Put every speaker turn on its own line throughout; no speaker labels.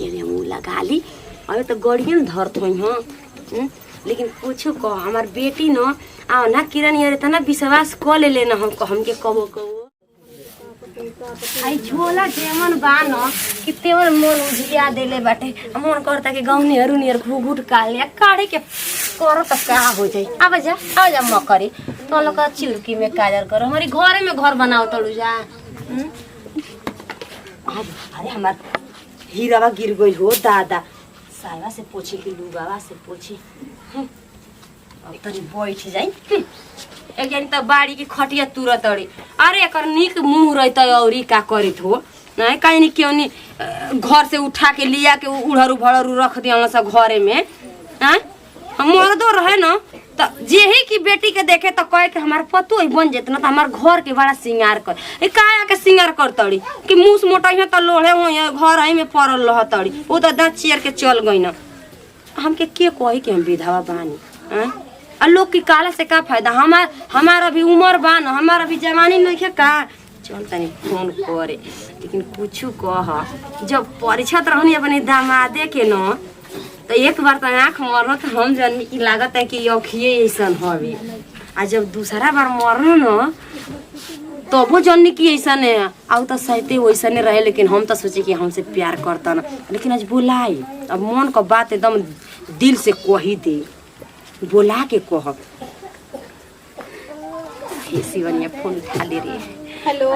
ये मुँह लगा ली अरे तो गड़िए न धरत हुई हाँ लेकिन कुछ कह हमार बेटी न आओ ना किरण यार इतना विश्वास क ले लेना हमके कबो कबो आई झोला जेमन बा न कि तेवन मन उजिया देले बाटे मन करता कि गाउँ नियर घुघुट काले काढ़े के करो त का हो जाई अब जा मकरी तो लोग चिरकी में काजर करो हमारी घरे में घर बनाओ तड़ू जा अरे हमार हीरावा गिर गई हो दादा साया से पोछी कि लुगावा से पोछी अब तनी बैठ जाई एक जानी त बाड़ी की खटिया तुरत अड़ी अरे एकर निक मुंह रहता औरी का करित हो नहीं कहीं नहीं क्यों नहीं घर से उठा के लिया के उड़रू भड़रू रख दिया सब घरे में हैं हम मर्दो रहे न त जेही की बेटी के देखे त कहे के हमार पतो ही बन जेत न त हमार घर के बड़ा सिंगार कर ए काया के सिंगार कर तड़ी कि मुंह मोटा है त लोढ़े हो घर आई में पड़ल रह तड़ी वो त दांत चीर के चल गई न हमके के कही कि हम विधवा बानी हैं आ लोग की काला से का फायदा हमार अभी उम्र बा न हमार अभी जवानी नहीं है का चल तनी फोन करे लेकिन कुछ कह जब परीक्षा रहनी अपने दामादे के न तो एक बार तो आँख मरल तो हम जानी की लागत है कि अखिए ऐसा हवी आ जब दूसरा बार मरल न तबो जानी की ऐसा है आउ तो सहते वैसा रहे लेकिन हम तो सोचे कि हमसे प्यार करता न लेकिन आज बुलाई अब मन का बात एकदम दिल से कही दे बोला के कह शिवनिया फोन उठा ले रही
हेलो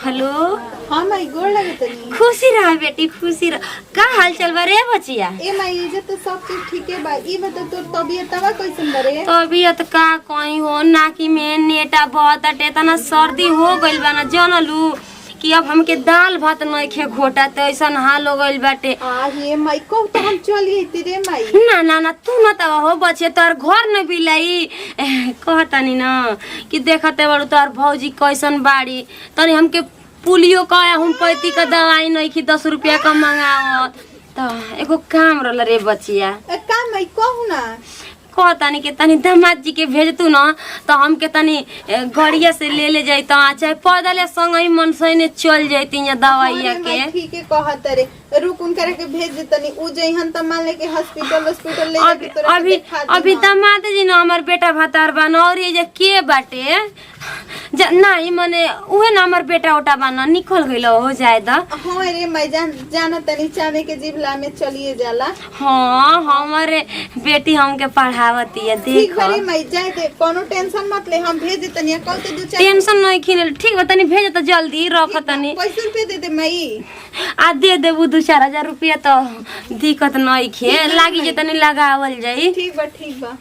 हेलो
हाँ माई गोड़ लगे तनी
खुशी रहा बेटी खुशी रह का हाल चल बा रे बचिया
ए माई इज्जत तो सब चीज ठीक है बा ई बता तोर तबीयत तवा कैसन बा रे
तबीयत का कहीं हो नाकी में नेटा बहुत अटे तना सर्दी हो गइल बा ना जानलू कि अब हमके दाल भात नहीं खे घोटा तो ऐसा हाल हो गइल बाटे
आ ये माई को तो हम चली रे माई
ना तू न तब हो बचे तोर घर न बिलाई कहतनी न कि देखते बड़ू तोर भौजी कैसन बाड़ी तनी हमके पुलियो का होम्योपैथी का दवाई नहीं कि 10 रुपया का मंगाओ तो एगो काम रहल रे बचिया
काम माई कहू ना
कहतानी के तनी दामाद जी के भेजतू न तो हमके तनी गड़िया से ले जाई तो चाहे पैदल संग ही मन से ने चल जाती या दवाइया के
ठीक है कहत रे रुक उन करे के भेज दे तनी उ जइहन त मान ले के हॉस्पिटल ले जाके तोरा
अभी दामाद जी न हमर बेटा भतार बन और ये के बाटे नहीं मने उहे ना हमर बेटा ओटा बना निकल गइल हो जाए द
हां रे मैं जाना तनी चावे के जिबला में चलिए जाला
हां हमरे बेटी हमके पढ़ावती है देख
ठीक है मैं जाए दे कोनो टेंशन मत ले हम भेज दे तनी कल ते दो चार
टेंशन नहीं खिन ठीक बा तनी भेज त जल्दी रख तनी
पैसे रुपए दे दे मई
आ दे देबू 2-4 रुपया तो दिक्कत नहीं खे लागी जे तनी लगावल जाई
ठीक बा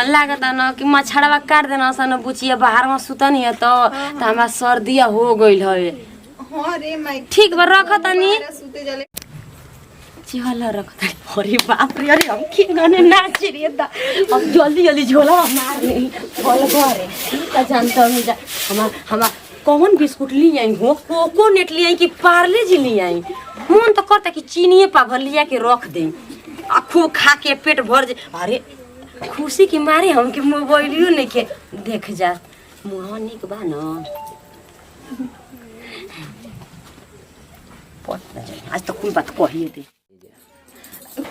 लागत न कि मछड़वा काट देना सन बुचिया बाहर में सुतनी है तो हमारा सर्दिया हो गइल हवे
हां रे माई
ठीक बा रख तनी
सुते जाले
चल रख तनी अरे बाप रे अरे हम की गाने नाच रे दा अब जल्दी झोला मार ले बोल घरे का जानता हूं जा हमार कौन बिस्कुट ली आई हो कोको नेट ली आई कि पार्ले जी ली आई मन तो करता कि चीनीए पाभर लिया के रख दे आ खूब खा के पेट भर जे अरे खुशी के मारे हमके मोबाइलियो नहीं के देख जा मुहा निक बा न आज तो कुल बात कहिए दे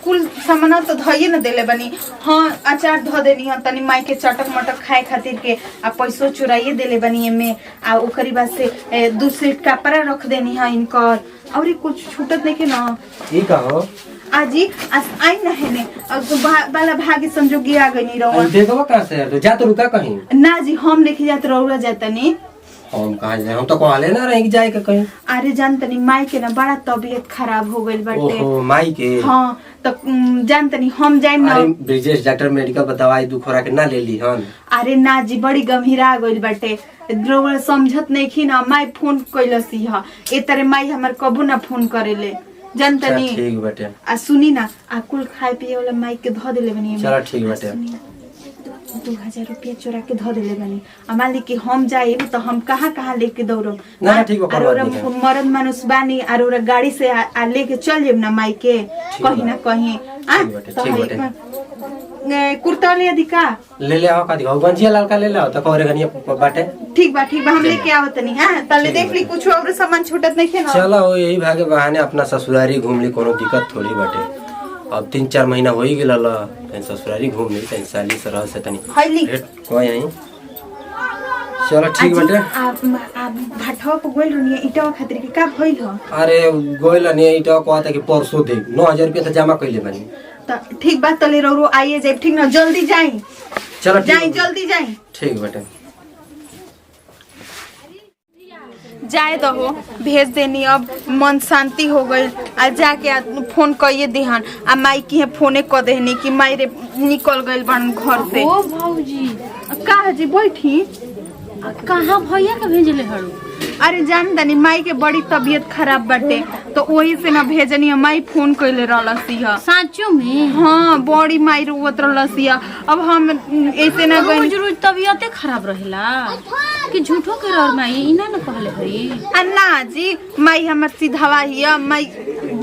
कुल सामान तो धइए न देले बनी हां अचार ध देनी ह तनी माई के चटक मटक खाए खातिर के आ पैसो चुराइए देले बनी एमे आ ओकरी बाद से दूसरे कपड़ा रख देनी ह इनकर और कुछ छूटत नहीं के न
ठीक हो
आजी आई न है ने बाला भागी संजोगी आ गई नहीं रहो
देखो कहां से तो जा तो रुका कहीं
ना जी हम लेके जात रहुरा जातनी
हम कहां जाए हम तो कहले ना रही कि जाए के कहीं
अरे जानतनी माई के ना बड़ा तबीयत खराब हो गइल बाटे
ओहो माई के
हां तो जानतनी हम जाइम ना
अरे ब्रिजेश डॉक्टर मेडिकल पर दवाई दुखोरा के ना ले ली हन
अरे ना जी बड़ी गंभीरा गइल बाटे ड्रोवर समझत नहीं खी ना माई फोन कइलसी ह ए तरे माई हमर कबो ना फोन करेले जनतनी
ठीक बाटे
आ सुनी ना आ कुल खाए पिए वाला माई के ध देले बनी
चलो ठीक बाटे
2000 रुपया चोरा के ध देले बनी मान ली कि हम जाए तो हम कहाँ लेके दौड़ब
ना ठीक बा
मर्द मानुस बानी और गाड़ी से लेके चल जेब ना माई के कहीं ना कहीं कुर्ता ले अधिका
ले ले आओ का दिखाओ गंजिया लाल का ले ले आओ तो कोरे गनिया बाटे।
ठीक बा हम लेके आवत नहीं हां तले देख ली कुछ और सामान छूटत नहीं है ना।
चलो वो यही भागे बहाने अपना ससुरारी घूम ली, कोनो दिक्कत थोड़ी बाटे। अब 3-4 महीना हो ही गेल ल तन ससुरारी घूम ली तन साली से रह से तनी
हईली
कोई आई। चलो ठीक बाटे।
आप भाठवा पे गोल रनिया इटावा खातिर के का भइल हो?
अरे गोइल ने इटा कहता कि परसों दे 9000 रुपया तो जमा कइले बानी।
त ठीक बात तले रो आइए जाए ठीक ना जल्दी जाई।
चलो
जाई जल्दी जाई।
ठीक बाटे।
जाए दहो भेज देनी अब मन शांति हो गई। आ जाके फोन कइए दिहन आ माई की फोने क देहनी कि माई रे निकल गइल बन घर से।
ओ भौजी
का जी बैठी
कहाँ भैया के भेजले हड़ू?
अरे जान तनी माई के बड़ी तबीयत खराब बाटे तो वही से ना भेजनी माई फोन कइले रहलसी ह।
साँचो में?
हाँ बड़ी माई रोवत रहलसी ह। अब हम ऐसे ना
रोज रोज तबीयते खराब रहेला कि झूठो के रह माई इना न कहले हई?
ना जी माई हमर सीधावा हिया माई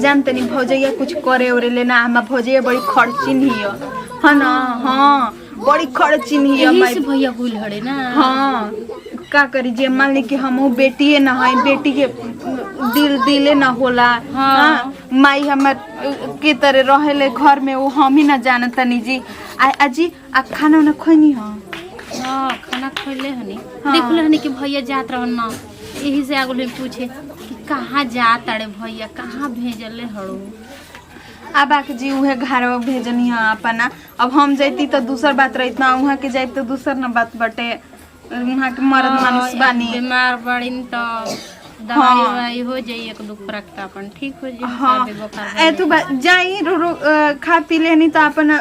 जान तनी भौजैया कुछ करे ओरे लेना हम भौजैया बड़ी खर्चिन हिया है ना। हाँ बड़ी खर्चिन हिया
यही
माई
से भैया भूल हड़े ना।
हाँ का करी जे मान ली कि हम बेटिए ना है बेटी के दिले ना होला। हाँ माई हमर के तरह रहेले घर में वो हम ही ना जानत तनी जी। अजी आ खाना ना खोनी हो?
हाँ खाना खइले हनी। देखले हनी कि भैया जात रहन ना यही से आगुले पूछे कि कहाँ जात अड़े भैया कहाँ भेजले हड़ू?
अब आके जी उहे घर भेजनी है अपना। अब हम जैती तो दूसर बात रही ना वहाँ के जाए तो दूसर ना बात बटे। वहाँ के मर्द मानुष बानी
बीमार बड़ी तो दवाई ववाई हो जाई एक दो खुराक तो अपन ठीक हो जाई।
हाँ ए तू जाई खा पी लेनी तो अपन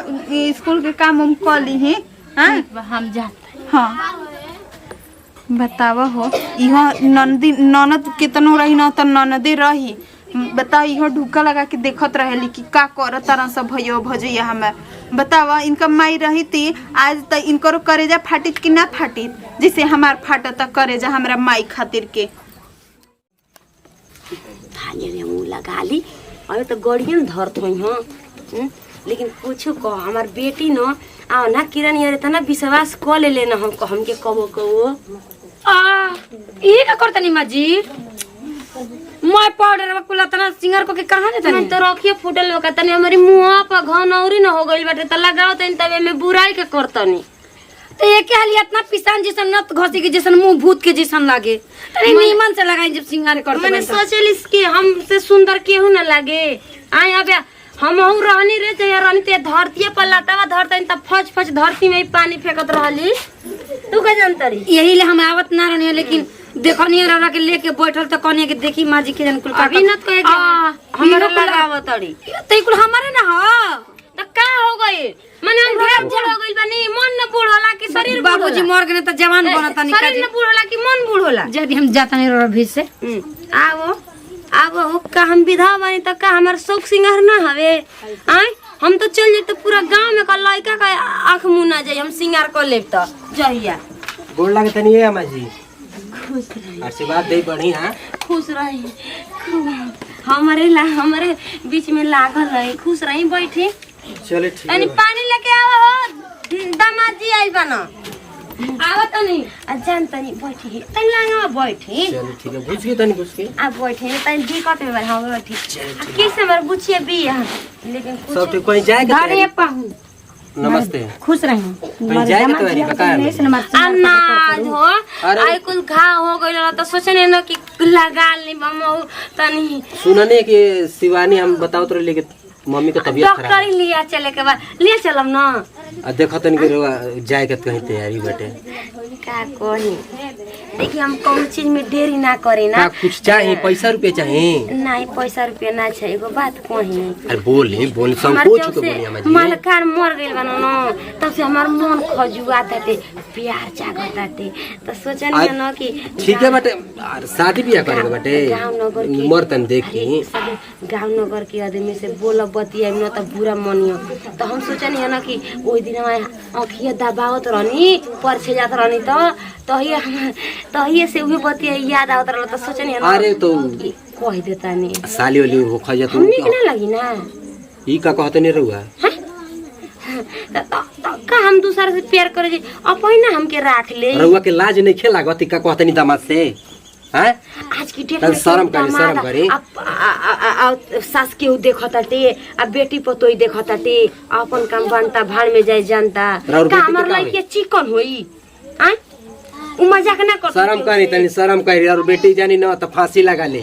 स्कूल के काम हम कर ली ही।
हम जाते।
हाँ बतावा हो इहो ननदी ननद कितनो रही ना तो ननदे रही। बता इहो ढुका लगा के देखत रहेली कि का कर तरह से भयो भजैया हमें। बतावा इनका माई रही थी आज तक इनको करेजा फाटित कि ना फाटित जिसे हमार फाटत करेजा हमरा माई खातिर के।
थाने में मुँह लगा ली अबे तो गड़िया न धरत हुई हाँ। लेकिन कुछ कह हमार बेटी न आओ ना किरण यार इतना विश्वास क ले लेना हमके कबो कबो
ये का करतनी माजी? मैं पाउडर कुला तना सिंगर को के कहां देता
मैं तो रखिए फुटल बका तनी हमारी मुंह पर घनौरी न हो गइल बाटे त लगाओ तनी तबे में बुराई के करतनी।
तो ये क्या हाली इतना पिसान जैसन नत घसी के जैसन मुंह भूत के जैसन लागे तनी नीमन से लगाई जब सिंगार करते।
मैंने सोचलिस कि हमसे सुंदर केहू न लागे। आए अबे हम हूं रहनी रे जया रहनी ते धरती पर लतावा धरतनी त फच फच धरती में ही पानी फेंकत रहली। तू का जानतरी?
यही ले हम आवत ना रहनी लेकिन देखनी रौरा के लेके बैठल त कने के देखी माजी के जन कुल
अभी न कहे कि हमरा लगावत अड़ी
तई कुल हमारे ना हो
त का हो गई? माने हम ढेर बूढ़ हो गइल बानी मन न बूढ़ होला कि शरीर बूढ़
बाबूजी मर गए त जवान बनता नहीं
शरीर न बूढ़ होला कि मन बूढ़ होला?
जब हम जाता नहीं रौरा भीज से
आवो आवो का हम विधवा बानी त का हमार शौक सिंगार ना हवे? आय हम तो चल जेते पूरा गांव में का लड़का का आंख मुंह ना जाई हम सिंगार कर लेब त जहिया।
गोड़ लागे तनी है अम्मा जी।
खुश रही
आशीर्वाद दे बढ़िया।
खुश रही हमारे बीच में लागल रही खुश रही बैठी।
चले ठीक
तनी
है।
पानी लेके आवा हो दामाद जी आई बना आवत तनी जान तनी बैठी तनी लांगा बैठी।
चले ठीक है घुस के तनी घुस के
आ बैठे तनी दिक्कत में हम बैठी किस हमर बुचिए बिया लेकिन कुछ
सब ठीक कोई जाए के
अरे पाहू
नमस्ते
खुश रही
कोई जाए के तैयारी बका
अनाज हो आई कुल घा हो गइल त सोचने न कि लगा ली मम्मा तनी
सुनने के शिवानी हम बताओ तो लेके मम्मी का तबीयत खराब
डॉक्टर लिया चले के बाद ले चलम ना।
देखो तनी के जाए के कहीं तैयारी बाटे
का कही देखिए हम कौन चीज में देरी ना करे ना।
का कुछ चाहिए पैसा रुपया चाहिए?
नहीं पैसा रुपया ना चाहिए एगो बात कही।
अरे बोल संकोच के बोली अम्मा जी।
मालकार मर गइल बना न तब से हमार मन खजुआ ताते प्यार जागत ताते तो सोचनी न कि
ठीक है बाटे शादी ब्याह करे बाटे
गांव नगर की
मर्तन देखी
गांव नगर के आदमी से बोल बतिया न त बुरा मनियो तो हम सोचनी न कि ओइ दिन आँखिया दबावत रहनी परछे जात रहनी तहिए से उहे बतिया याद आवत रहल त सोचनी न
अरे तो
कह देता नहीं
साली वाली हो खा जात
हमनी के ना लगी ना
ई का कहते नहीं रहुआ
का हम दूसरा से प्यार करे जी अपन ना हमके राख ले।
रउआ के लाज नहीं खेला गति का कहतनी दामाद से हैं?
आज की डेट
तन शर्म करी
सास के देखताटे अब बेटी पतोई देखताटे अपन काम बनता भाड़ में जाए जानता का हमर लइके चिकन होई आ उ मजाक ना कर।
शर्म करी तनी शर्म करी और बेटी जानी न त फांसी लगा ले।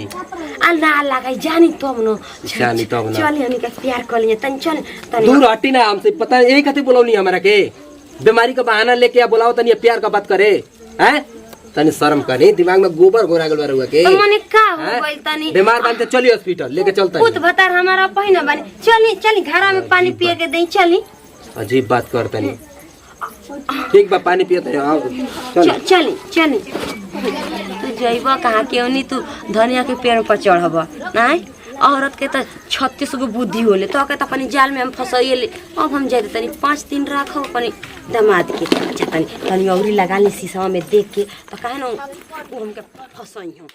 आ ना लगाई जानी तब न
जानी तब न
चल हमनी के प्यार कर लिए तन चल तनी
दूर हटी ना हमसे पता यही कथी बोलौनी हमरा के बीमारी का बहाना लेके आ बुलाओ तनी प्यार का बात करे हैं? तनी शर्म करी दिमाग में गोबर घोरा गेल रहुआ के
मने का हो गइल तनी
बीमार बनते चली हॉस्पिटल लेके चलता
पुत भतार हमारा पहिना बने चली चली घरा में पानी पिए के देई चली।
अजीब बात करतनी ठीक बा पानी पिए तनी आओ
चली चली तू जइबा कहाँ के ओनी तू धनिया के पेड़ पर चढ़ब नाय औरत के त 36 गो बुद्धि होले तो के त अपनी जाल में हम फसइले। अब हम जाते तनी 5 दिन राखब अपनी दामाद के अच्छा तनी औरी लगा ले शीशा में देख के तो काहे न हमके फसई हो।